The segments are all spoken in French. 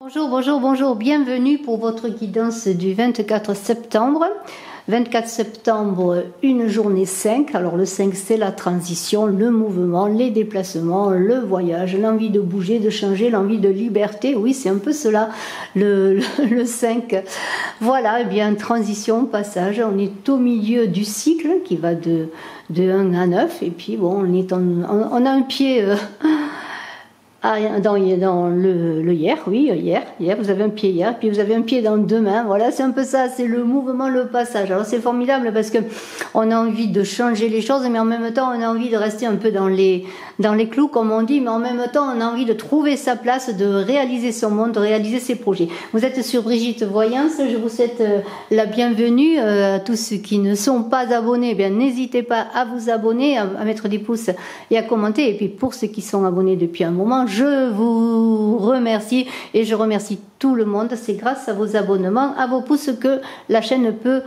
Bonjour, bonjour, bonjour, bienvenue pour votre guidance du 24 septembre. 24 septembre, une journée 5. Alors le 5, c'est la transition, le mouvement, les déplacements, le voyage, l'envie de bouger, de changer, l'envie de liberté. Oui, c'est un peu cela, le 5. Voilà, eh bien, transition, passage. On est au milieu du cycle qui va de 1 à 9. Et puis, bon, on a un pied... dans le hier, oui, hier, vous avez un pied hier, puis vous avez un pied dans demain, voilà, c'est un peu ça, c'est le mouvement, le passage. Alors c'est formidable parce que on a envie de changer les choses, mais en même temps on a envie de rester un peu dans les clous, comme on dit, mais en même temps on a envie de trouver sa place, de réaliser son monde, de réaliser ses projets. Vous êtes sur Brigitte Voyance, je vous souhaite la bienvenue à tous ceux qui ne sont pas abonnés, eh bien n'hésitez pas à vous abonner, à mettre des pouces et à commenter, et puis pour ceux qui sont abonnés depuis un moment, je vous remercie et je remercie tout le monde. C'est grâce à vos abonnements, à vos pouces que la chaîne peut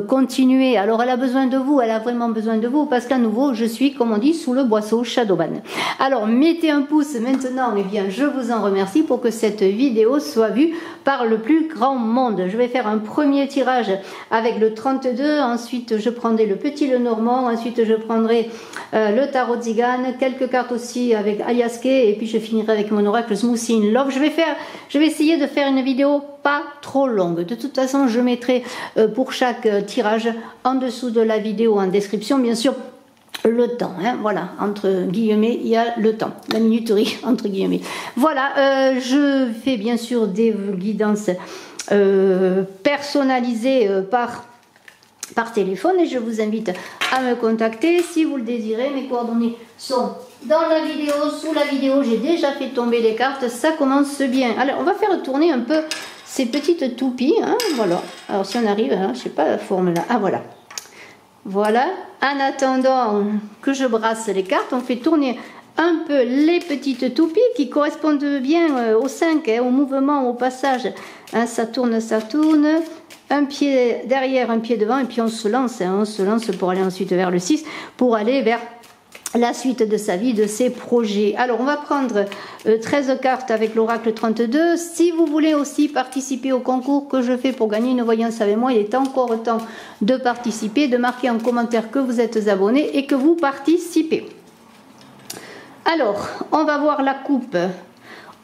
continuer. Alors elle a besoin de vous, elle a vraiment besoin de vous parce qu'à nouveau je suis, comme on dit, sous le boisseau Shadowban. Alors mettez un pouce maintenant, et bien je vous en remercie pour que cette vidéo soit vue par le plus grand monde. Je vais faire un premier tirage avec le 32, ensuite je prendrai le petit Lenormand, ensuite je prendrai le tarot de Zigane, quelques cartes aussi avec Ayaske, et puis je finirai avec mon oracle Smoothie in Love. Je vais essayer de faire une vidéo pas trop longue. De toute façon, je mettrai pour chaque tirage en dessous de la vidéo en description, bien sûr, le temps, hein, voilà, entre guillemets, il y a le temps, la minuterie, entre guillemets. Voilà, je fais bien sûr des guidances personnalisées par téléphone, et je vous invite à me contacter si vous le désirez. Mes coordonnées sont dans la vidéo, sous la vidéo, j'ai déjà fait tomber les cartes, ça commence bien. Alors, on va faire tourner un peu ces petites toupies, hein, voilà. Alors, si on arrive, hein, je sais pas la forme là, ah voilà. Voilà, en attendant que je brasse les cartes, on fait tourner un peu les petites toupies qui correspondent bien au 5, hein, au mouvement, au passage. Hein, ça tourne, un pied derrière, un pied devant, et puis on se lance, hein, on se lance pour aller ensuite vers le 6, pour aller vers la suite de sa vie, de ses projets. Alors on va prendre 13 cartes avec l'oracle 32. Si vous voulez aussi participer au concours que je fais pour gagner une voyance avec moi, il est encore temps de participer, de marquer en commentaire que vous êtes abonné et que vous participez. Alors, on va voir la coupe.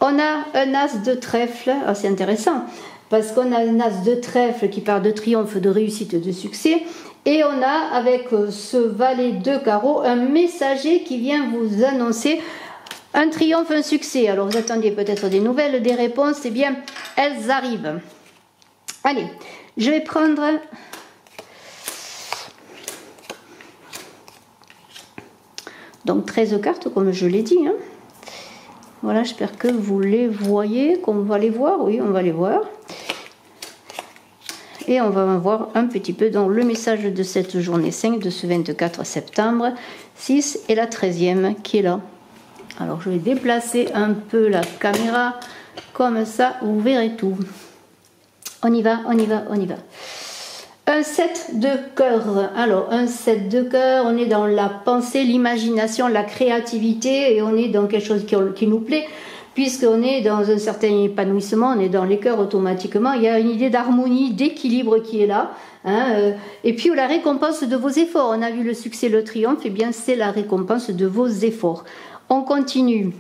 On a un as de trèfle, ah, c'est intéressant, parce qu'on a un as de trèfle qui part de triomphe, de réussite, de succès. Et on a avec ce valet de carreau un messager qui vient vous annoncer un triomphe, un succès. Alors vous attendiez peut-être des nouvelles, des réponses, eh bien elles arrivent. Allez, je vais prendre... Donc 13 cartes comme je l'ai dit. Hein. Voilà, j'espère que vous les voyez, qu'on va les voir. Oui, on va les voir. Et on va voir un petit peu dans le message de cette journée 5 de ce 24 septembre, 6 et la 13e qui est là. Alors je vais déplacer un peu la caméra, comme ça vous verrez tout. On y va, on y va, on y va. Un 7 de cœur. Alors un 7 de cœur, on est dans la pensée, l'imagination, la créativité, et on est dans quelque chose qui nous plaît. Puisqu'on est dans un certain épanouissement, on est dans les cœurs automatiquement, il y a une idée d'harmonie, d'équilibre qui est là. Hein, et puis la récompense de vos efforts. On a vu le succès, le triomphe, et bien c'est la récompense de vos efforts. On continue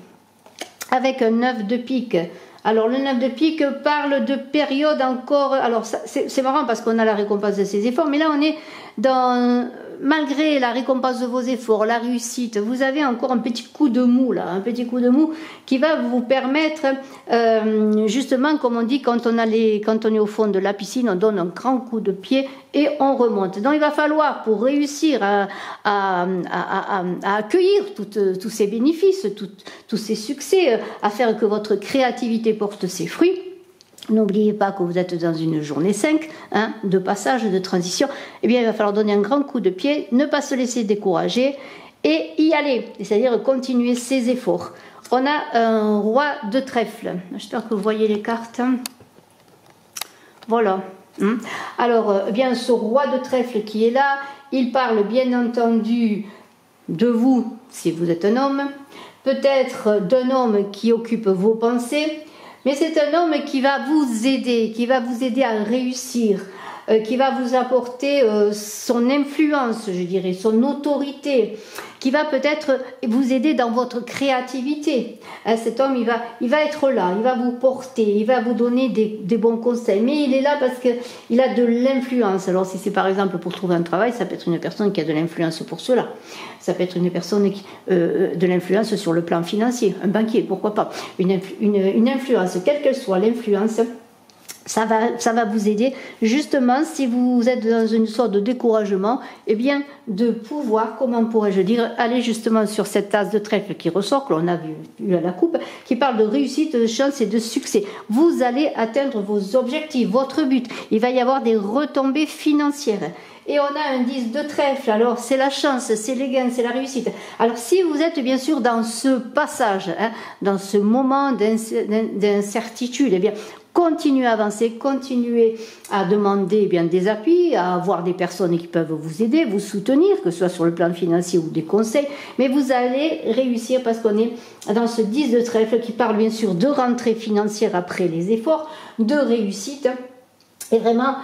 avec un 9 de pique. Alors le 9 de pique parle de période encore... Alors c'est marrant parce qu'on a la récompense de ses efforts, mais là on est dans... Malgré la récompense de vos efforts, la réussite, vous avez encore un petit coup de mou là, un petit coup de mou qui va vous permettre, justement, comme on dit, quand on est au fond de la piscine, on donne un grand coup de pied et on remonte. Donc il va falloir, pour réussir à accueillir tous ces bénéfices, tous ces succès, à faire que votre créativité porte ses fruits. N'oubliez pas que vous êtes dans une journée 5, hein, de passage, de transition. Eh bien, il va falloir donner un grand coup de pied, ne pas se laisser décourager et y aller, c'est-à-dire continuer ses efforts. On a un roi de trèfle. J'espère que vous voyez les cartes. Voilà. Alors, eh bien, ce roi de trèfle qui est là, il parle bien entendu de vous, si vous êtes un homme, peut-être d'un homme qui occupe vos pensées, Mais c'est un homme qui va vous aider à réussir, qui va vous apporter son influence, je dirais, son autorité, qui va peut-être vous aider dans votre créativité. Cet homme, il va être là, il va vous porter, il va vous donner des bons conseils, mais il est là parce qu'il a de l'influence. Alors si c'est par exemple pour trouver un travail, ça peut être une personne qui a de l'influence pour cela. Ça peut être une personne qui de l'influence sur le plan financier, un banquier, pourquoi pas. Une influence, quelle qu'elle soit l'influence, ça va vous aider justement si vous êtes dans une sorte de découragement, eh bien de pouvoir, comment pourrais-je dire, aller justement sur cette tasse de trèfle qui ressort, que l'on a vu à la coupe, qui parle de réussite, de chance et de succès. Vous allez atteindre vos objectifs, votre but. Il va y avoir des retombées financières. Et on a un 10 de trèfle, alors c'est la chance, c'est les gains, c'est la réussite. Alors si vous êtes bien sûr dans ce passage, dans ce moment d'incertitude, eh bien continuez à avancer, continuez à demander eh bien, des appuis, à avoir des personnes qui peuvent vous aider, vous soutenir, que ce soit sur le plan financier ou des conseils, mais vous allez réussir parce qu'on est dans ce 10 de trèfle qui parle bien sûr de rentrée financière après les efforts, de réussite. Et vraiment,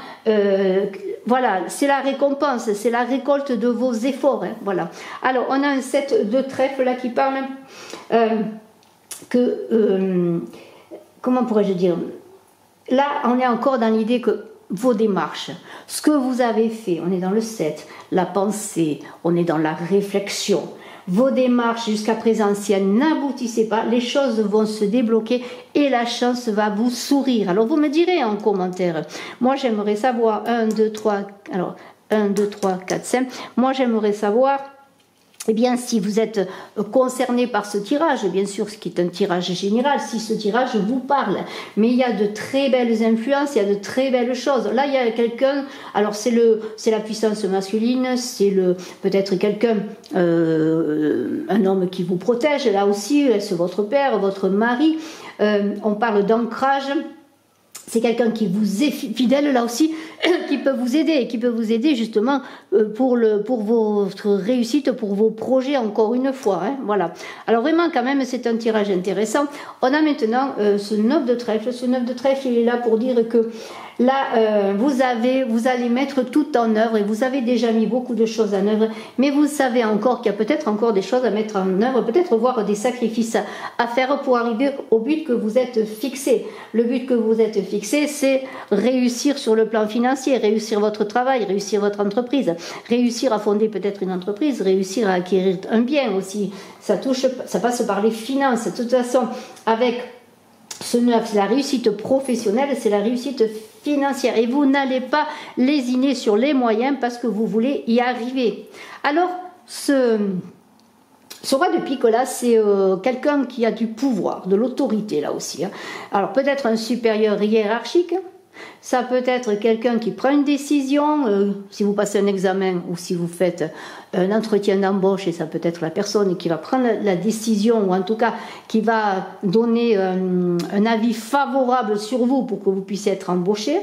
voilà, c'est la récompense, c'est la récolte de vos efforts. Voilà. Alors, on a un 7 de trèfle là qui parle comment pourrais-je dire? Là, on est encore dans l'idée que vos démarches, ce que vous avez fait, on est dans le 7, la pensée, on est dans la réflexion. Vos démarches jusqu'à présent, si elles n'aboutissaient pas, les choses vont se débloquer et la chance va vous sourire. Alors vous me direz en commentaire, moi j'aimerais savoir 1, 2, 3, alors 1, 2, 3, 4, 5, moi j'aimerais savoir eh bien, si vous êtes concerné par ce tirage, bien sûr, ce qui est un tirage général, si ce tirage vous parle, mais il y a de très belles influences, il y a de très belles choses. Là, il y a quelqu'un, alors c'est la puissance masculine, c'est peut-être quelqu'un, un homme qui vous protège, là aussi, c'est votre père, votre mari, on parle d'ancrage. C'est quelqu'un qui vous est fidèle là aussi, qui peut vous aider justement pour votre réussite, pour vos projets encore une fois. Voilà. Alors vraiment quand même c'est un tirage intéressant. On a maintenant ce 9 de trèfle. Ce 9 de trèfle il est là pour dire que là vous allez mettre tout en œuvre et vous avez déjà mis beaucoup de choses en œuvre, mais vous savez encore qu'il y a peut-être encore des choses à mettre en œuvre, peut-être voir des sacrifices à faire pour arriver au but que vous êtes fixé. Le but que vous êtes fixé, c'est réussir sur le plan financier, réussir votre travail, réussir votre entreprise, réussir à fonder peut-être une entreprise, réussir à acquérir un bien aussi. Ça passe par les finances. De toute façon, avec ce 9, c'est la réussite professionnelle, c'est la réussite financière. Et vous n'allez pas lésiner sur les moyens parce que vous voulez y arriver. Alors, ce roi de pique là, c'est quelqu'un qui a du pouvoir, de l'autorité là aussi. Alors peut-être un supérieur hiérarchique, ça peut être quelqu'un qui prend une décision, si vous passez un examen ou si vous faites un entretien d'embauche, et ça peut être la personne qui va prendre la décision, ou en tout cas qui va donner un avis favorable sur vous pour que vous puissiez être embauché.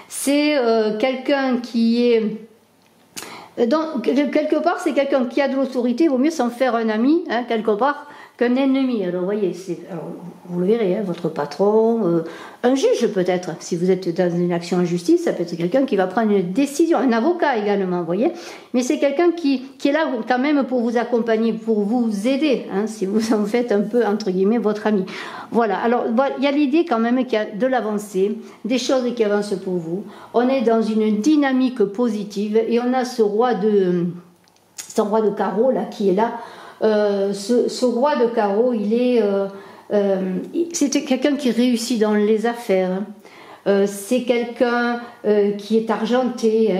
C'est quelqu'un qui est... Donc, quelque part, c'est quelqu'un qui a de l'autorité, il vaut mieux s'en faire un ami, quelque part, qu'un ennemi. Alors, vous voyez, vous le verrez, votre patron, un juge peut-être, si vous êtes dans une action en justice, ça peut être quelqu'un qui va prendre une décision, un avocat également, vous voyez. Mais c'est quelqu'un qui est là quand même pour vous accompagner, pour vous aider, si vous en faites un peu, entre guillemets, votre ami. Voilà, alors, il y a l'idée quand même qu'il y a de l'avancée, des choses qui avancent pour vous. On est dans une dynamique positive et on a ce roi de carreau là, qui est là. Ce roi de carreau, c'est quelqu'un qui réussit dans les affaires. C'est quelqu'un qui est argenté,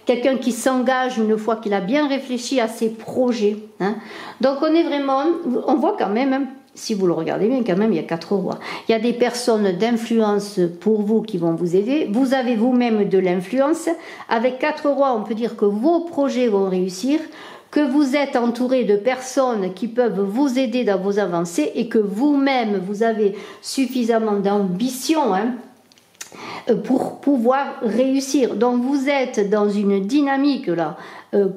quelqu'un qui s'engage une fois qu'il a bien réfléchi à ses projets. Donc on voit quand même, si vous le regardez bien, quand même, il y a 4 rois. Il y a des personnes d'influence pour vous qui vont vous aider. Vous avez vous-même de l'influence. Avec 4 rois, on peut dire que vos projets vont réussir, que vous êtes entouré de personnes qui peuvent vous aider dans vos avancées et que vous-même, vous avez suffisamment d'ambition pour pouvoir réussir. Donc vous êtes dans une dynamique là,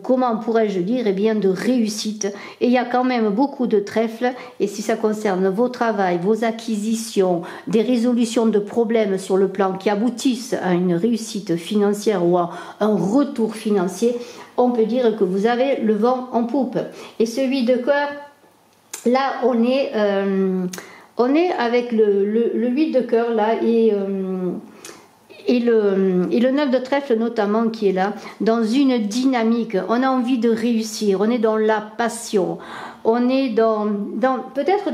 comment pourrais-je dire, eh bien de réussite. Et il y a quand même beaucoup de trèfle, et si ça concerne vos travails, vos acquisitions, des résolutions de problèmes sur le plan qui aboutissent à une réussite financière ou à un retour financier, on peut dire que vous avez le vent en poupe. Et ce 8 de cœur, là on est avec le 8 de cœur là, et le 9 de trèfle notamment qui est là, dans une dynamique. On a envie de réussir, on est dans la passion, on est peut-être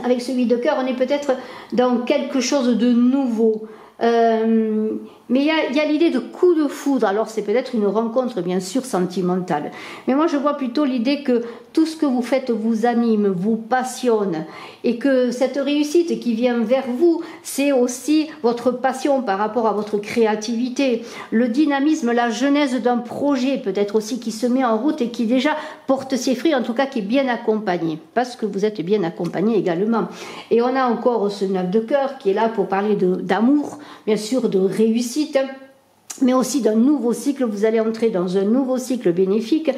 avec ce 8 de cœur, on est peut-être dans quelque chose de nouveau. Mais il y a l'idée de coup de foudre. Alors c'est peut-être une rencontre bien sûr sentimentale, mais moi je vois plutôt l'idée que tout ce que vous faites vous anime, vous passionne, et que cette réussite qui vient vers vous, c'est aussi votre passion par rapport à votre créativité, le dynamisme, la genèse d'un projet peut-être aussi qui se met en route et qui déjà porte ses fruits, en tout cas qui est bien accompagné, parce que vous êtes bien accompagné également. Et on a encore ce 9 de cœur qui est là pour parler d'amour, bien sûr de réussite, mais aussi d'un nouveau cycle. Vous allez entrer dans un nouveau cycle bénéfique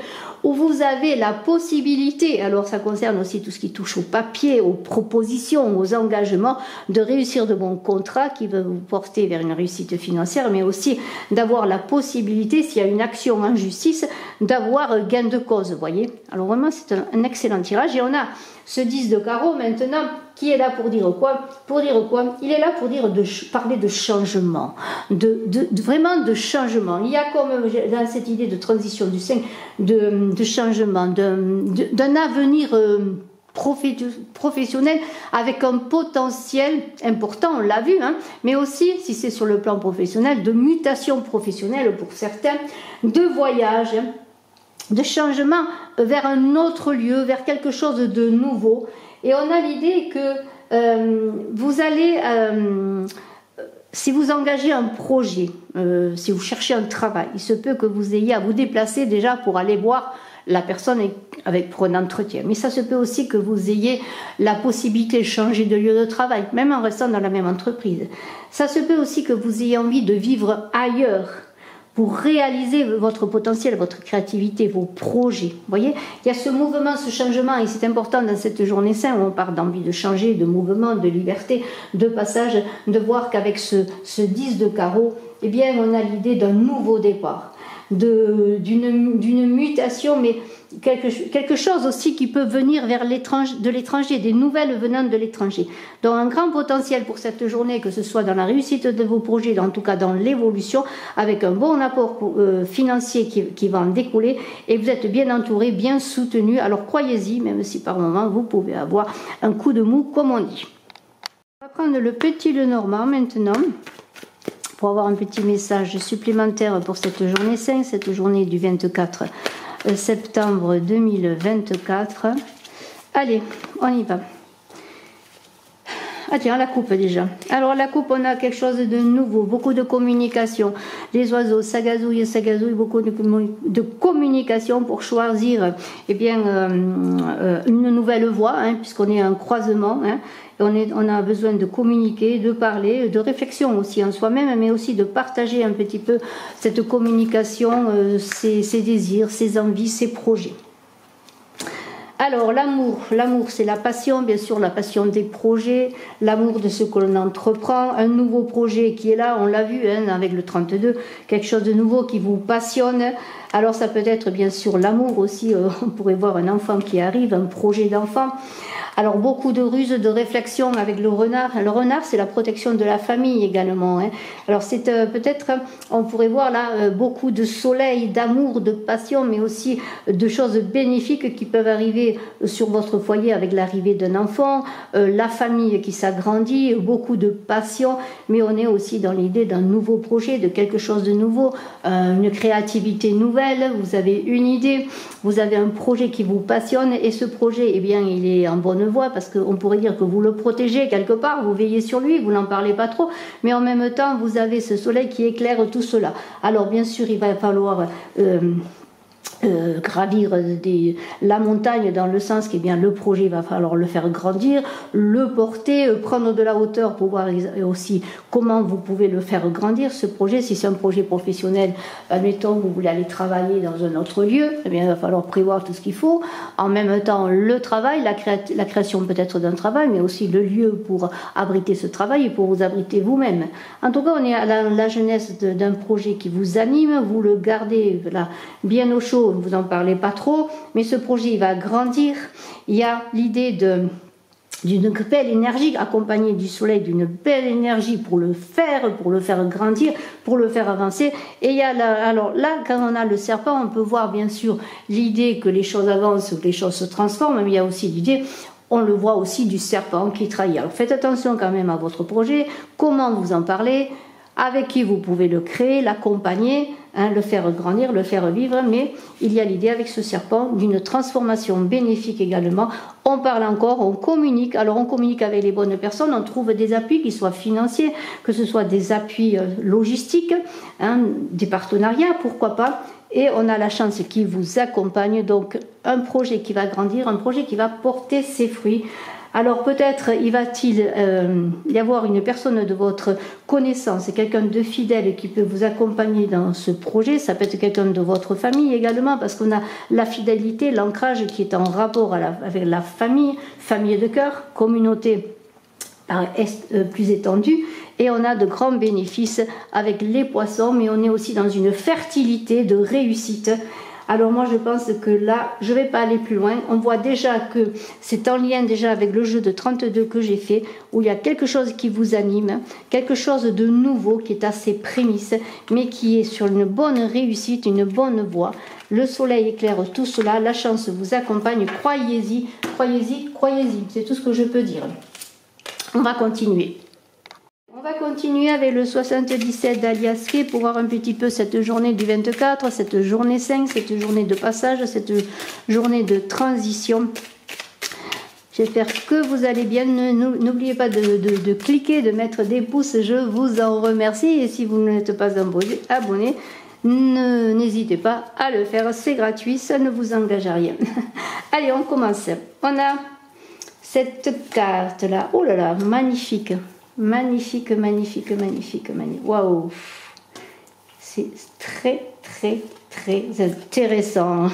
où vous avez la possibilité, alors ça concerne aussi tout ce qui touche au papier, aux propositions, aux engagements, de réussir de bons contrats qui vont vous porter vers une réussite financière, mais aussi d'avoir la possibilité, s'il y a une action en justice, d'avoir gain de cause, vous voyez. Alors vraiment c'est un excellent tirage, et on a ce 10 de carreau maintenant qui est là pour dire quoi? Pour dire quoi? Il est là pour dire parler de changement, vraiment de changement. Il y a comme dans cette idée de transition du 5, de changement, d'un avenir professionnel avec un potentiel important, on l'a vu, hein, mais aussi, si c'est sur le plan professionnel, de mutation professionnelle pour certains, de voyage, hein, de changement vers un autre lieu, vers quelque chose de nouveau. Et on a l'idée que vous allez, si vous engagez un projet, si vous cherchez un travail, il se peut que vous ayez à vous déplacer déjà pour aller voir la personne pour un entretien. Mais ça se peut aussi que vous ayez la possibilité de changer de lieu de travail, même en restant dans la même entreprise. Ça se peut aussi que vous ayez envie de vivre ailleurs, pour réaliser votre potentiel, votre créativité, vos projets. Vous voyez, il y a ce mouvement, ce changement, et c'est important dans cette journée sainte où on parle d'envie de changer, de mouvement, de liberté, de passage, de voir qu'avec ce 10 de carreau, eh bien, on a l'idée d'un nouveau départ, d'une mutation, mais quelque chose aussi qui peut venir de l'étranger, des nouvelles venant de l'étranger. Donc un grand potentiel pour cette journée, que ce soit dans la réussite de vos projets, en tout cas dans l'évolution, avec un bon apport financier qui va en découler, et vous êtes bien entouré, bien soutenu. Alors croyez-y, même si par moment vous pouvez avoir un coup de mou, comme on dit. On va prendre le petit Lenormand maintenant, pour avoir un petit message supplémentaire pour cette journée 5, cette journée du 24 septembre 2024. Allez, on y va. Ah tiens, la coupe déjà. Alors la coupe, on a quelque chose de nouveau, beaucoup de communication. Les oiseaux, ça gazouille, beaucoup de communication pour choisir eh bien, une nouvelle voie, hein, puisqu'on est un croisement. Hein. On a besoin de communiquer, de parler, de réflexion aussi en soi-même, mais aussi de partager un petit peu cette communication, ses désirs, ses envies, ses projets. Alors l'amour c'est la passion, bien sûr, la passion des projets, l'amour de ce que l'on entreprend, un nouveau projet qui est là, on l'a vu hein, avec le 32, quelque chose de nouveau qui vous passionne. Alors ça peut être bien sûr l'amour aussi, on pourrait voir un enfant qui arrive, un projet d'enfant. Alors beaucoup de ruses, de réflexion avec le renard. Le renard, c'est la protection de la famille également. Hein. Alors c'est peut-être, on pourrait voir là beaucoup de soleil, d'amour, de passion, mais aussi de choses bénéfiques qui peuvent arriver sur votre foyer avec l'arrivée d'un enfant, la famille qui s'agrandit, beaucoup de passion, mais on est aussi dans l'idée d'un nouveau projet, de quelque chose de nouveau, une créativité nouvelle, vous avez une idée, vous avez un projet qui vous passionne, et ce projet, eh bien, il est en bonne voie, parce qu'on pourrait dire que vous le protégez quelque part, vous veillez sur lui, vous n'en parlez pas trop, mais en même temps, vous avez ce soleil qui éclaire tout cela. Alors, bien sûr, il va falloir gravir la montagne dans le sens que bien le projet il va falloir le faire grandir, le porter, prendre de la hauteur pour voir aussi comment vous pouvez le faire grandir ce projet. Si c'est un projet professionnel, admettons vous voulez aller travailler dans un autre lieu, eh bien il va falloir prévoir tout ce qu'il faut. En même temps le travail, la création peut-être d'un travail, mais aussi le lieu pour abriter ce travail et pour vous abriter vous-même. En tout cas on est à la jeunesse d'un projet qui vous anime, vous le gardez là, bien au chaud. Vous n'en parlez pas trop, mais ce projet il va grandir. Il y a l'idée d'une belle énergie accompagnée du soleil, d'une belle énergie pour le faire grandir, pour le faire avancer. Et il y a alors là, quand on a le serpent, on peut voir bien sûr l'idée que les choses avancent, que les choses se transforment, mais il y a aussi l'idée, on le voit aussi du serpent qui trahit. Alors faites attention quand même à votre projet, comment vous en parlez, avec qui vous pouvez le créer, l'accompagner, le faire grandir, le faire vivre, mais il y a l'idée avec ce serpent d'une transformation bénéfique également. On parle encore, on communique, alors on communique avec les bonnes personnes, on trouve des appuis qui soient financiers, que ce soit des appuis logistiques, des partenariats, pourquoi pas, et on a la chance qui vous accompagne, donc un projet qui va grandir, un projet qui va porter ses fruits. Alors peut-être il va-t-il y avoir une personne de votre connaissance, quelqu'un de fidèle qui peut vous accompagner dans ce projet. Ça peut être quelqu'un de votre famille également, parce qu'on a la fidélité, l'ancrage qui est en rapport avec la famille, famille de cœur, communauté plus étendue. Et on a de grands bénéfices avec les poissons, mais on est aussi dans une fertilité de réussite. Alors moi je pense que là, je ne vais pas aller plus loin. On voit déjà que c'est en lien déjà avec le jeu de 32 que j'ai fait, où il y a quelque chose qui vous anime, quelque chose de nouveau qui est à ses prémices, mais qui est sur une bonne réussite, une bonne voie. Le soleil éclaire tout cela, la chance vous accompagne, croyez-y, croyez-y, croyez-y. C'est tout ce que je peux dire. On va continuer. On va continuer avec le 77 d'Aliasqué pour voir un petit peu cette journée du 24, cette journée 5, cette journée de passage, cette journée de transition. J'espère que vous allez bien. N'oubliez pas de cliquer, de mettre des pouces, je vous en remercie. Et si vous n'êtes pas abonné, n'hésitez pas à le faire, c'est gratuit, ça ne vous engage à rien. Allez, on commence. On a cette carte là, oh là là, magnifique. Magnifique, magnifique, magnifique, magnifique. Waouh! C'est très, très, très intéressant.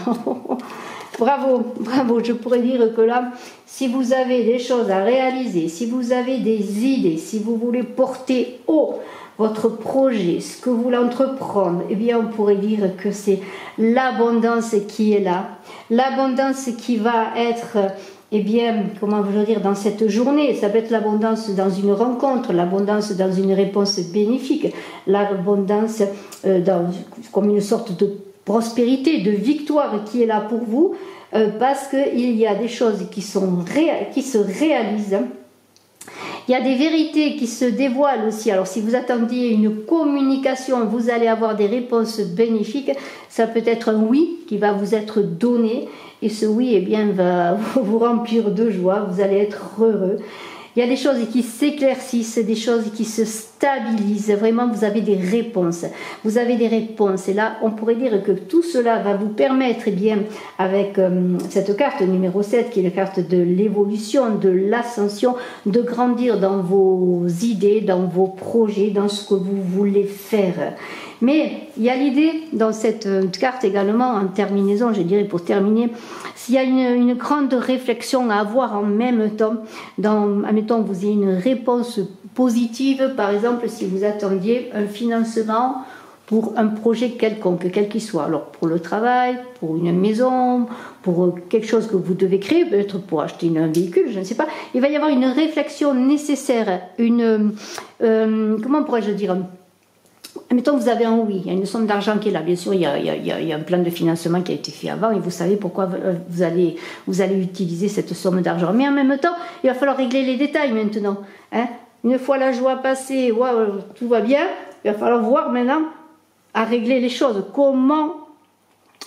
Bravo, bravo. Je pourrais dire que là, si vous avez des choses à réaliser, si vous avez des idées, si vous voulez porter haut votre projet, ce que vous voulez entreprendre, eh bien, on pourrait dire que c'est l'abondance qui est là. L'abondance qui va être... Eh bien, comment vous dire, dans cette journée, ça peut être l'abondance dans une rencontre, l'abondance dans une réponse bénéfique, l'abondance comme une sorte de prospérité, de victoire qui est là pour vous, parce qu'il y a des choses qui se réalisent. Il y a des vérités qui se dévoilent aussi. Alors si vous attendiez une communication, vous allez avoir des réponses bénéfiques. Ça peut être un oui qui va vous être donné. Et ce oui, eh bien, va vous remplir de joie. Vous allez être heureux. Il y a des choses qui s'éclaircissent, des choses qui se stabilisent. Vraiment, vous avez des réponses. Vous avez des réponses. Et là, on pourrait dire que tout cela va vous permettre, eh bien, avec cette carte numéro 7, qui est la carte de l'évolution, de l'ascension, de grandir dans vos idées, dans vos projets, dans ce que vous voulez faire. Mais il y a l'idée dans cette carte également, en terminaison, je dirais pour terminer, s'il y a une grande réflexion à avoir en même temps, admettons vous ayez une réponse positive, par exemple si vous attendiez un financement pour un projet quelconque, quel qu'il soit, alors pour le travail, pour une maison, pour quelque chose que vous devez créer, peut-être pour acheter un véhicule, je ne sais pas, il va y avoir une réflexion nécessaire, comment pourrais-je dire, mettons que vous avez un oui, il y a une somme d'argent qui est là, bien sûr, il y a un plan de financement qui a été fait avant et vous savez pourquoi vous allez utiliser cette somme d'argent. Mais en même temps, il va falloir régler les détails maintenant. Hein. Une fois la joie passée, wow, tout va bien, il va falloir voir maintenant à régler les choses. Comment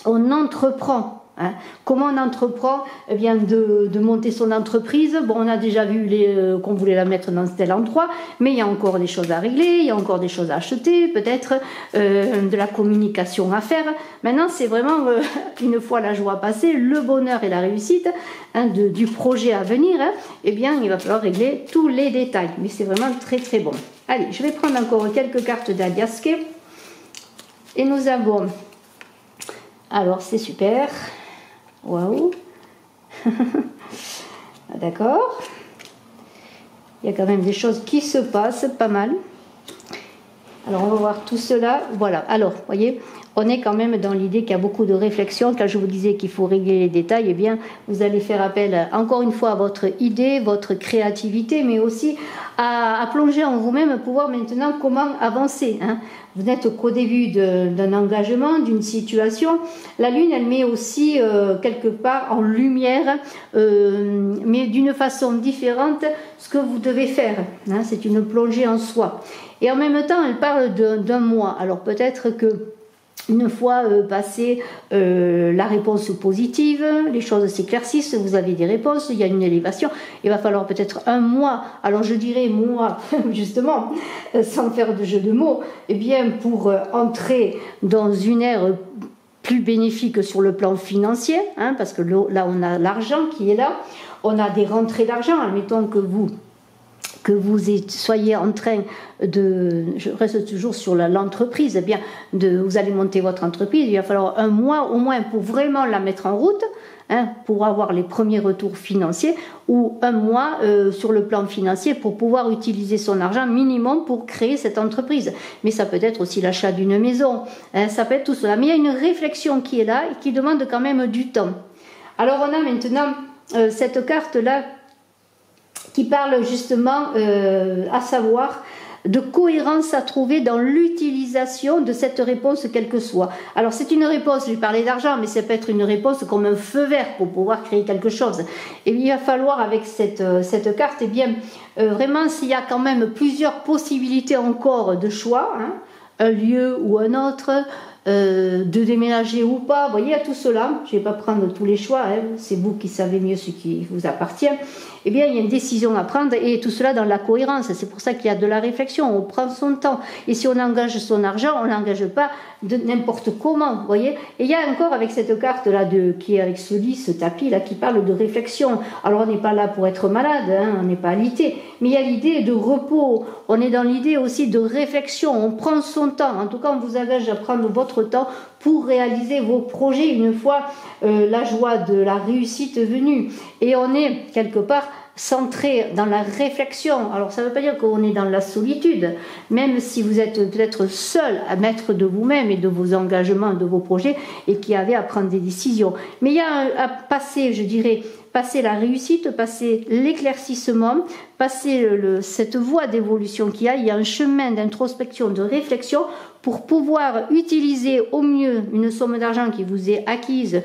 on entreprend Hein. Comment on entreprend eh bien, de monter son entreprise? Bon, on a déjà vu qu'on voulait la mettre dans tel endroit, mais il y a encore des choses à régler, il y a encore des choses à acheter, peut-être de la communication à faire. Maintenant, c'est vraiment, une fois la joie passée, le bonheur et la réussite hein, du projet à venir, hein, eh bien, il va falloir régler tous les détails. Mais c'est vraiment très très bon. Allez, je vais prendre encore quelques cartes d'Aliaske. Et nous avons... Alors, c'est super. Waouh. D'accord. Il y a quand même des choses qui se passent, pas mal. Alors, on va voir tout cela. Voilà. Alors, vous voyez, on est quand même dans l'idée qu'il y a beaucoup de réflexion. Quand je vous disais qu'il faut régler les détails, eh bien, vous allez faire appel, encore une fois, à votre idée, votre créativité, mais aussi à plonger en vous-même pour voir maintenant comment avancer. Hein. Vous n'êtes qu'au début d'un engagement, d'une situation. La Lune, elle met aussi quelque part en lumière, mais d'une façon différente, ce que vous devez faire. Hein. C'est une plongée en soi. Et en même temps, elle parle d'un mois. Alors peut-être que une fois passée la réponse positive, les choses s'éclaircissent, vous avez des réponses, il y a une élévation, il va falloir peut-être un mois, alors je dirais mois, justement, sans faire de jeu de mots, eh bien pour entrer dans une ère plus bénéfique sur le plan financier, hein, parce que là on a l'argent qui est là, on a des rentrées d'argent, admettons que vous soyez en train je reste toujours sur l'entreprise, eh bien, vous allez monter votre entreprise, il va falloir un mois au moins pour vraiment la mettre en route, hein, pour avoir les premiers retours financiers, ou un mois sur le plan financier pour pouvoir utiliser son argent minimum pour créer cette entreprise. Mais ça peut être aussi l'achat d'une maison, hein, ça peut être tout cela. Mais il y a une réflexion qui est là et qui demande quand même du temps. Alors on a maintenant cette carte-là qui parle justement, à savoir, de cohérence à trouver dans l'utilisation de cette réponse, quelle que soit. Alors c'est une réponse, je vais parler d'argent, mais ça peut être une réponse comme un feu vert pour pouvoir créer quelque chose. Et il va falloir avec cette carte, eh bien, vraiment s'il y a quand même plusieurs possibilités encore de choix, hein, un lieu ou un autre, de déménager ou pas, vous voyez, à tout cela, je ne vais pas prendre tous les choix, hein, c'est vous qui savez mieux ce qui vous appartient, eh bien il y a une décision à prendre et tout cela dans la cohérence, c'est pour ça qu'il y a de la réflexion, on prend son temps, et si on engage son argent, on ne l'engage pas de n'importe comment, vous voyez, et il y a encore avec cette carte là qui est avec ce tapis là qui parle de réflexion, alors on n'est pas là pour être malade, hein, on n'est pas alité, mais il y a l'idée de repos, on est dans l'idée aussi de réflexion, on prend son temps, en tout cas on vous engage à prendre votre temps pour réaliser vos projets une fois la joie de la réussite venue, et on est quelque part centré dans la réflexion. Alors ça ne veut pas dire qu'on est dans la solitude, même si vous êtes peut-être seul à maître de vous-même et de vos engagements, de vos projets, et qui avez à prendre des décisions, mais il y a à passer, je dirais, passer la réussite, passer l'éclaircissement, passer cette voie d'évolution qu'il y a. Il y a un chemin d'introspection, de réflexion pour pouvoir utiliser au mieux une somme d'argent qui vous est acquise,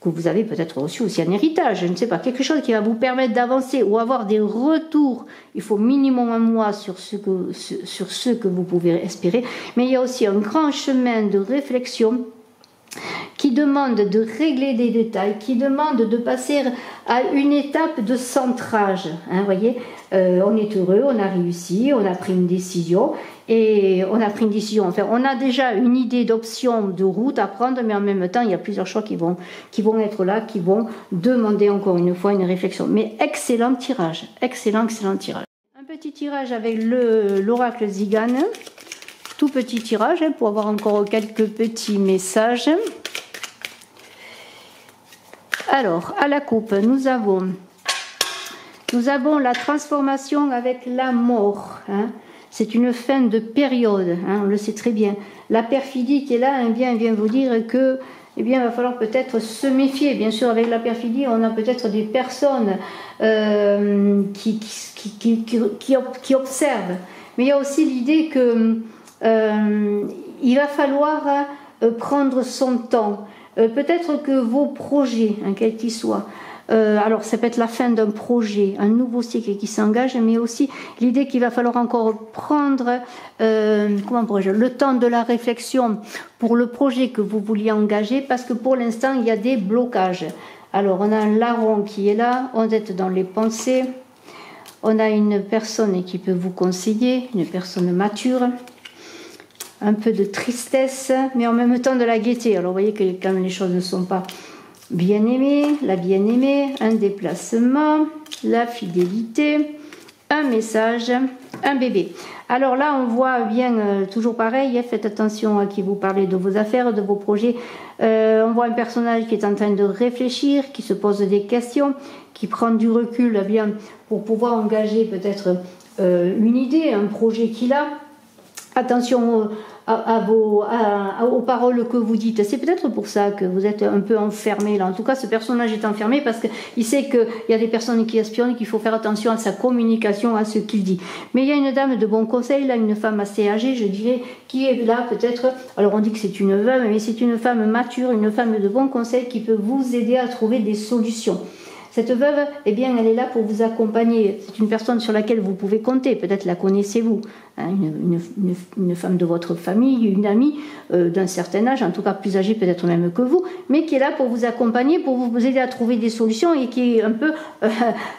que vous avez peut-être reçu aussi un héritage, je ne sais pas, quelque chose qui va vous permettre d'avancer ou avoir des retours. Il faut minimum un mois sur ce que vous pouvez espérer, mais il y a aussi un grand chemin de réflexion qui demande de régler des détails, qui demande de passer à une étape de centrage. Hein, voyez, on est heureux, on a réussi, on a pris une décision, enfin on a déjà une idée d'option, de route à prendre, mais en même temps il y a plusieurs choix qui vont être là, qui vont demander encore une fois une réflexion. Mais excellent tirage, excellent tirage. Un petit tirage avec l'oracle Zigane, tout petit tirage, hein, pour avoir encore quelques petits messages. Alors, à la coupe, nous avons la transformation avec la mort. Hein. C'est une fin de période, hein, on le sait très bien. La perfidie qui est là, eh bien, vient vous dire que, eh bien, il va falloir peut-être se méfier. Bien sûr, avec la perfidie, on a peut-être des personnes qui observent. Mais il y a aussi l'idée que il va falloir prendre son temps. Peut-être que vos projets, hein, quels qu'ils soient, Alors ça peut être la fin d'un projet, un nouveau cycle qui s'engage, mais aussi l'idée qu'il va falloir encore prendre le temps de la réflexion pour le projet que vous vouliez engager, parce que pour l'instant il y a des blocages. Alors on a un larron qui est là, on est dans les pensées, on a une personne qui peut vous conseiller, une personne mature, un peu de tristesse, mais en même temps de la gaieté. Alors vous voyez que quand les choses ne sont pas bien-aimées, la bien-aimée, un déplacement, la fidélité, un message, un bébé. Alors là, on voit bien, toujours pareil, faites attention à qui vous parlez de vos affaires, de vos projets. On voit un personnage qui est en train de réfléchir, qui se pose des questions, qui prend du recul bien, pour pouvoir engager peut-être une idée, un projet qu'il a. Attention aux paroles que vous dites. C'est peut-être pour ça que vous êtes un peu enfermé là. En tout cas, ce personnage est enfermé parce qu'il sait qu'il y a des personnes qui espionnent, qu'il faut faire attention à sa communication, à ce qu'il dit. Mais il y a une dame de bon conseil, là, une femme assez âgée, je dirais, qui est là peut-être. Alors on dit que c'est une veuve, mais c'est une femme mature, une femme de bon conseil qui peut vous aider à trouver des solutions. Cette veuve, eh bien, elle est là pour vous accompagner. C'est une personne sur laquelle vous pouvez compter. Peut-être la connaissez-vous. Hein, une femme de votre famille, une amie d'un certain âge, en tout cas plus âgée peut-être même que vous, mais qui est là pour vous accompagner, pour vous aider à trouver des solutions et qui est un peu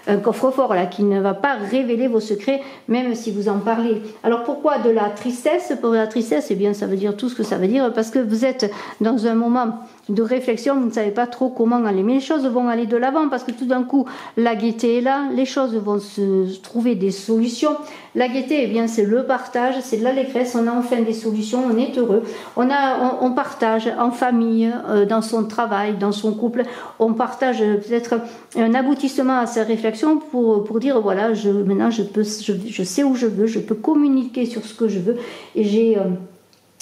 un coffre-fort, là, qui ne va pas révéler vos secrets, même si vous en parlez. Alors pourquoi de la tristesse? Pour la tristesse, eh bien, ça veut dire tout ce que ça veut dire, parce que vous êtes dans un moment de réflexion, vous ne savez pas trop comment aller, mais les choses vont aller de l'avant, parce que tout d'un coup, la gaieté est là, les choses vont se trouver des solutions. La gaieté, eh bien, c'est le partage, c'est de l'allégresse, on a enfin des solutions, on est heureux, on partage en famille, dans son travail, dans son couple, on partage peut-être un aboutissement à sa réflexion pour dire, voilà, maintenant je sais où je veux, je peux communiquer sur ce que je veux, et j'ai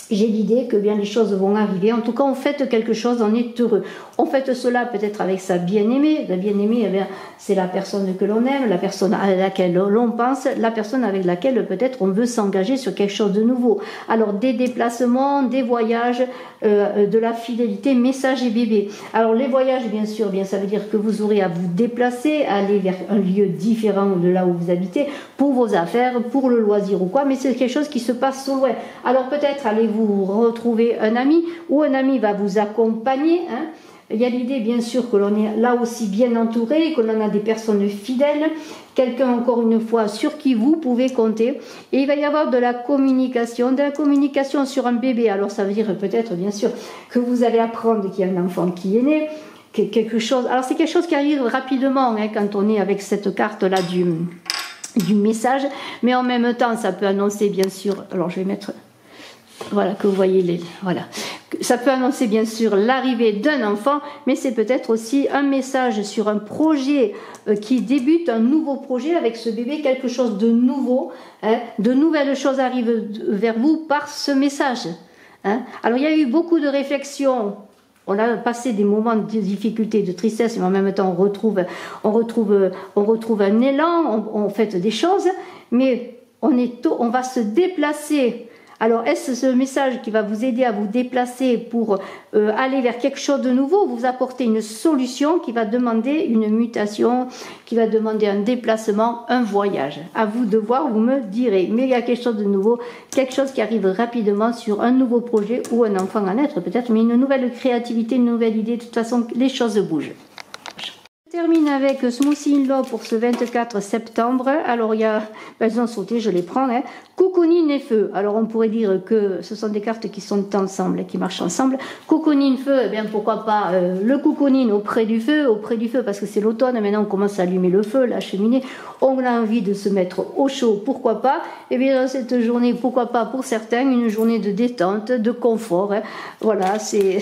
l'idée que bien les choses vont arriver. En tout cas, on fait quelque chose, on est heureux. On fait cela peut-être avec sa bien-aimée. La bien-aimée, eh bien, c'est la personne que l'on aime, la personne à laquelle l'on pense, la personne avec laquelle peut-être on veut s'engager sur quelque chose de nouveau. Alors, des déplacements, des voyages, de la fidélité, message et bébé. Alors, les voyages, bien sûr, bien, ça veut dire que vous aurez à vous déplacer, à aller vers un lieu différent de là où vous habitez, pour vos affaires, pour le loisir ou quoi, mais c'est quelque chose qui se passe au loin. Alors, peut-être allez-vous retrouver un ami, ou un ami va vous accompagner, hein. Il y a l'idée bien sûr que l'on est là aussi bien entouré, que l'on a des personnes fidèles, quelqu'un encore une fois sur qui vous pouvez compter, et il va y avoir de la communication sur un bébé. Alors ça veut dire peut-être bien sûr que vous allez apprendre qu'il y a un enfant qui est né, quelque chose. Alors c'est quelque chose qui arrive rapidement, hein, quand on est avec cette carte là du message, mais en même temps ça peut annoncer bien sûr, alors je vais mettre, voilà, que vous voyez voilà. Ça peut annoncer bien sûr l'arrivée d'un enfant, mais c'est peut-être aussi un message sur un projet qui débute, un nouveau projet avec ce bébé, quelque chose de nouveau, hein, de nouvelles choses arrivent vers vous par ce message. Hein. Alors il y a eu beaucoup de réflexions. On a passé des moments de difficulté, de tristesse, mais en même temps on retrouve un élan, on fait des choses, mais on va se déplacer. Alors, est-ce ce message qui va vous aider à vous déplacer pour aller vers quelque chose de nouveau, vous apporter une solution qui va demander une mutation, qui va demander un déplacement, un voyage? À vous de voir, vous me direz. Mais il y a quelque chose de nouveau, quelque chose qui arrive rapidement sur un nouveau projet ou un enfant à naître peut-être, mais une nouvelle créativité, une nouvelle idée. De toute façon, les choses bougent. Je termine avec Smoothie in Love pour ce 24 septembre. Alors, il y a, elles ont sauté, je les prends. Hein. Cocooning et feu. Alors, on pourrait dire que ce sont des cartes qui sont ensemble, qui marchent ensemble. Cocooning, feu, eh bien, pourquoi pas le cocooning auprès du feu, parce que c'est l'automne. Maintenant, on commence à allumer le feu, la cheminée. On a envie de se mettre au chaud, pourquoi pas. Eh bien, dans cette journée, pourquoi pas pour certains, une journée de détente, de confort. Hein. Voilà, c'est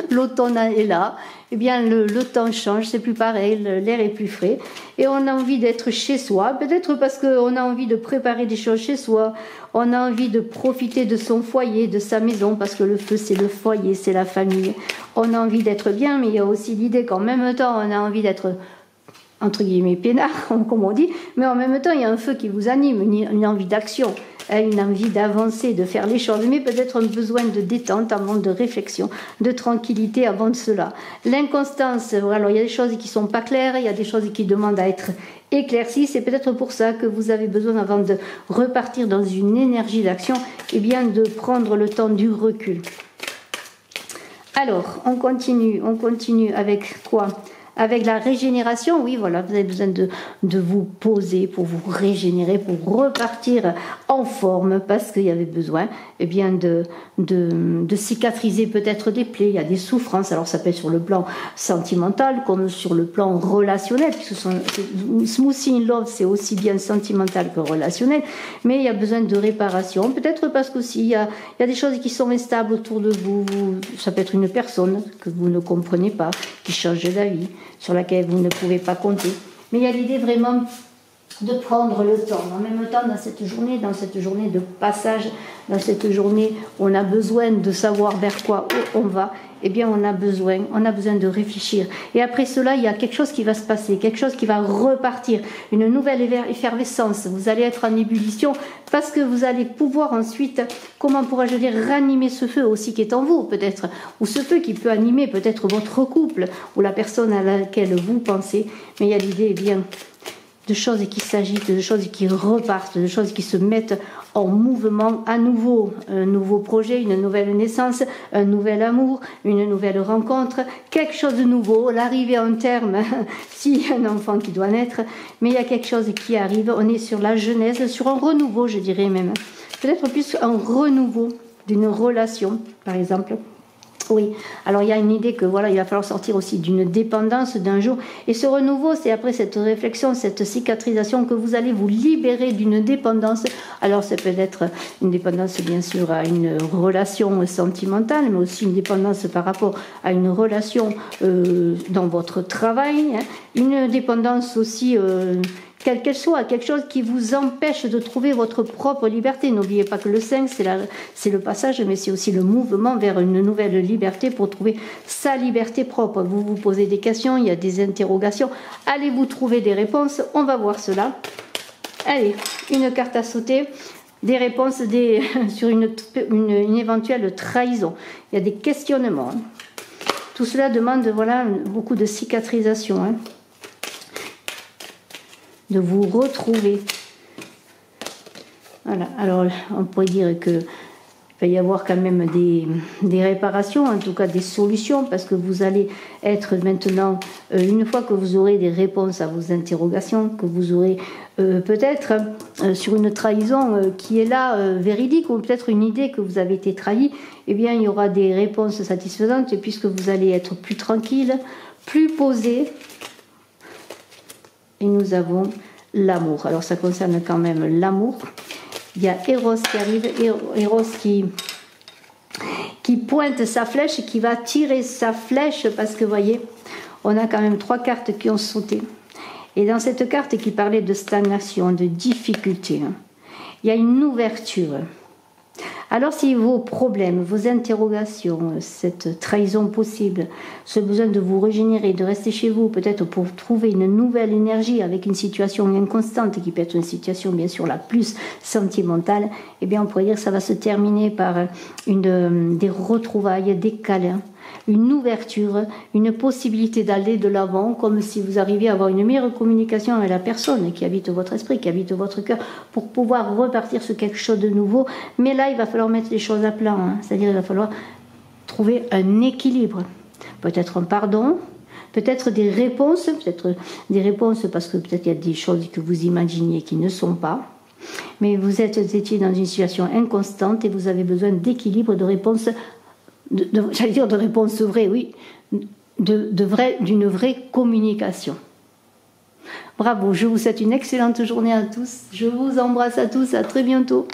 l'automne est là. Eh bien, le temps change, c'est plus pareil, l'air est plus frais. Et on a envie d'être chez soi, peut-être parce qu'on a envie de préparer des choses chez soi. On a envie de profiter de son foyer, de sa maison, parce que le feu, c'est le foyer, c'est la famille. On a envie d'être bien, mais il y a aussi l'idée qu'en même temps, on a envie d'être entre guillemets peinard, comme on dit, mais en même temps il y a un feu qui vous anime, une envie d'action, une envie d'avancer, de faire les choses, mais peut-être un besoin de détente, un manque de réflexion, de tranquillité avant de cela. L'inconstance, alors il y a des choses qui sont pas claires, il y a des choses qui demandent à être éclaircies, c'est peut-être pour ça que vous avez besoin, avant de repartir dans une énergie d'action, eh bien de prendre le temps du recul. Alors, on continue avec quoi? Avec la régénération, oui, voilà, vous avez besoin de vous poser pour vous régénérer, pour repartir en forme, parce qu'il y avait besoin, eh bien, de cicatriser peut-être des plaies. Il y a des souffrances, alors ça peut être sur le plan sentimental comme sur le plan relationnel, puisque Smoothie in Love, c'est aussi bien sentimental que relationnel, mais il y a besoin de réparation, peut-être parce qu'aussi il y a des choses qui sont instables autour de vous. Ça peut être une personne que vous ne comprenez pas, qui change la vie, sur laquelle vous ne pouvez pas compter. Mais il y a l'idée vraiment de prendre le temps. En même temps, dans cette journée de passage, dans cette journée où on a besoin de savoir vers quoi on va, eh bien on a besoin de réfléchir. Et après cela, il y a quelque chose qui va se passer, quelque chose qui va repartir, une nouvelle effervescence. Vous allez être en ébullition parce que vous allez pouvoir ensuite, comment pourrais-je dire, ranimer ce feu aussi qui est en vous peut-être, ou ce feu qui peut animer peut-être votre couple ou la personne à laquelle vous pensez. Mais il y a l'idée, eh bien, de choses qui s'agitent, de choses qui repartent, de choses qui se mettent en mouvement à nouveau. Un nouveau projet, une nouvelle naissance, un nouvel amour, une nouvelle rencontre, quelque chose de nouveau, l'arrivée en terme, s'il y a un enfant qui doit naître, mais il y a quelque chose qui arrive, on est sur la genèse, sur un renouveau, je dirais même. Peut-être plus un renouveau d'une relation, par exemple. Oui, alors il y a une idée que voilà, il va falloir sortir aussi d'une dépendance d'un jour. Et ce renouveau, c'est après cette réflexion, cette cicatrisation que vous allez vous libérer d'une dépendance. Alors ça peut être une dépendance bien sûr à une relation sentimentale, mais aussi une dépendance par rapport à une relation dans votre travail, hein. Une dépendance aussi... quelle qu'elle soit, quelque chose qui vous empêche de trouver votre propre liberté. N'oubliez pas que le 5, c'est le passage, mais c'est aussi le mouvement vers une nouvelle liberté pour trouver sa liberté propre. Vous vous posez des questions, il y a des interrogations. Allez-vous trouver des réponses? On va voir cela. Allez, une carte à sauter. Des réponses sur une éventuelle trahison. Il y a des questionnements. Tout cela demande voilà, beaucoup de cicatrisation. Hein. De vous retrouver. Voilà, alors on pourrait dire qu'il va y avoir quand même des réparations, en tout cas des solutions, parce que vous allez être maintenant, une fois que vous aurez des réponses à vos interrogations, que vous aurez peut-être sur une trahison qui est là, véridique, ou peut-être une idée que vous avez été trahi, eh bien il y aura des réponses satisfaisantes, puisque vous allez être plus tranquille, plus posé. Et nous avons l'amour. Alors ça concerne quand même l'amour. Il y a Eros qui arrive, Eros qui pointe sa flèche, qui va tirer sa flèche, parce que vous voyez, on a quand même 3 cartes qui ont sauté. Et dans cette carte qui parlait de stagnation, de difficulté, il y a une ouverture. Alors si vos problèmes, vos interrogations, cette trahison possible, ce besoin de vous régénérer, de rester chez vous, peut-être pour trouver une nouvelle énergie avec une situation inconstante, qui peut être une situation bien sûr la plus sentimentale, eh bien on pourrait dire que ça va se terminer par des retrouvailles, des câlins, une ouverture, une possibilité d'aller de l'avant, comme si vous arriviez à avoir une meilleure communication avec la personne qui habite votre esprit, qui habite votre cœur, pour pouvoir repartir sur quelque chose de nouveau. Mais là, il va falloir mettre les choses à plat, hein. C'est-à-dire il va falloir trouver un équilibre, peut-être un pardon, peut-être des réponses parce que peut-être il y a des choses que vous imaginiez qui ne sont pas. Mais vous étiez dans une situation inconstante et vous avez besoin d'équilibre, de réponses. J'allais dire de réponses vraies, oui, d'une vraie communication. Bravo, je vous souhaite une excellente journée à tous. Je vous embrasse à tous, à très bientôt.